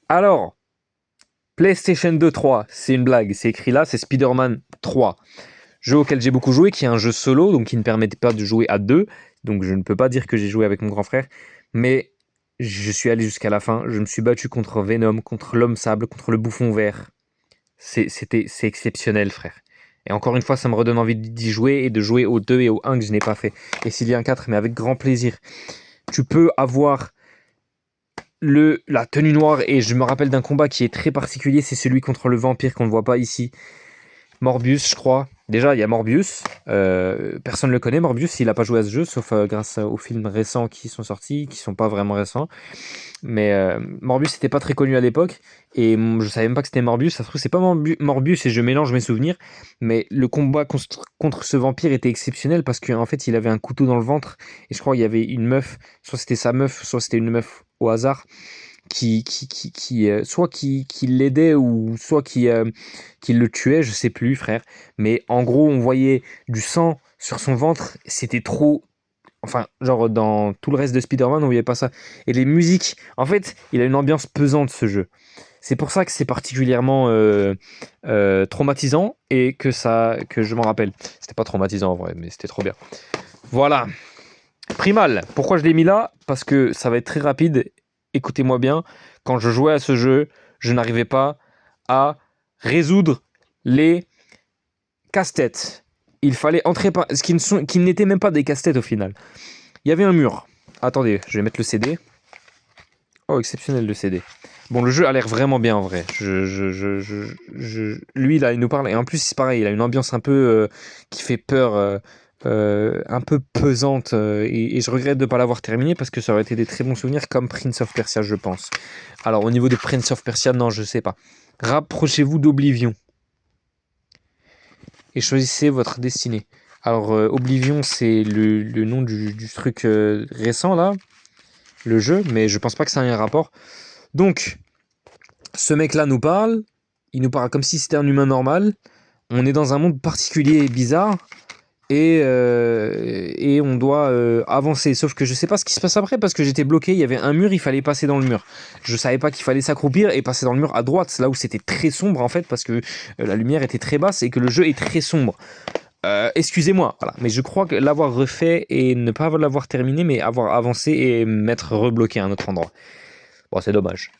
Alors, PlayStation 2 3, c'est une blague, c'est écrit là, c'est Spider-Man 3. Jeu auquel j'ai beaucoup joué, qui est un jeu solo, donc qui ne permettait pas de jouer à deux. Donc je ne peux pas dire que j'ai joué avec mon grand frère, mais je suis allé jusqu'à la fin. Je me suis battu contre Venom, contre l'Homme Sable, contre le Bouffon Vert. C'est exceptionnel, frère. Et encore une fois, ça me redonne envie d'y jouer et de jouer au 2 et au 1 que je n'ai pas fait. Et s'il y a un 4, mais avec grand plaisir. Tu peux avoir la tenue noire, et je me rappelle d'un combat qui est très particulier, c'est celui contre le vampire qu'on ne voit pas ici. Morbius, je crois. Déjà, il y a Morbius. Personne ne le connaît, Morbius. Il n'a pas joué à ce jeu, sauf grâce aux films récents qui sont sortis, qui sont pas vraiment récents. Mais Morbius n'était pas très connu à l'époque. Et je savais même pas que c'était Morbius. Ça se trouve, c'est pas Morbius et je mélange mes souvenirs. Mais le combat contre ce vampire était exceptionnel parce qu'en fait, il avait un couteau dans le ventre. Et je crois qu'il y avait une meuf. Soit c'était sa meuf, soit c'était une meuf au hasard soit qui l'aidait ou soit qui le tuait, je sais plus, frère. Mais en gros, on voyait du sang sur son ventre, c'était trop. Enfin, genre dans tout le reste de Spider-Man, on voyait pas ça. Et les musiques, en fait, il a une ambiance pesante ce jeu. C'est pour ça que c'est particulièrement traumatisant et que je m'en rappelle. C'était pas traumatisant en vrai, mais c'était trop bien. Voilà. Primal, pourquoi je l'ai mis là? Parce que ça va être très rapide. Écoutez-moi bien, quand je jouais à ce jeu, je n'arrivais pas à résoudre les casse-têtes. Il fallait entrer par... Ce qui n'étaient même pas des casse-têtes au final. Il y avait un mur. Attendez, je vais mettre le CD. Oh, exceptionnel le CD. Bon, le jeu a l'air vraiment bien en vrai. Lui, là, il nous parle. Et en plus, c'est pareil, il a une ambiance un peu qui fait peur, un peu pesante. Et je regrette de ne pas l'avoir terminé parce que ça aurait été des très bons souvenirs comme Prince of Persia, je pense. Alors, au niveau de Prince of Persia, non, je sais pas. Rapprochez-vous d'Oblivion et choisissez votre destinée. Alors, Oblivion, c'est le nom du truc récent là, le jeu, mais je pense pas que ça ait un rapport. Donc, ce mec-là nous parle, il nous parle comme si c'était un humain normal. On est dans un monde particulier et bizarre, et on doit avancer. Sauf que je sais pas ce qui se passe après parce que j'étais bloqué. Il y avait un mur, il fallait passer dans le mur. Je savais pas qu'il fallait s'accroupir et passer dans le mur à droite, là où c'était très sombre en fait, parce que la lumière était très basse et que le jeu est très sombre. Excusez-moi, voilà. Mais je crois que l'avoir refait et ne pas l'avoir terminé, mais avoir avancé et m'être rebloqué à un autre endroit. Bon, c'est dommage.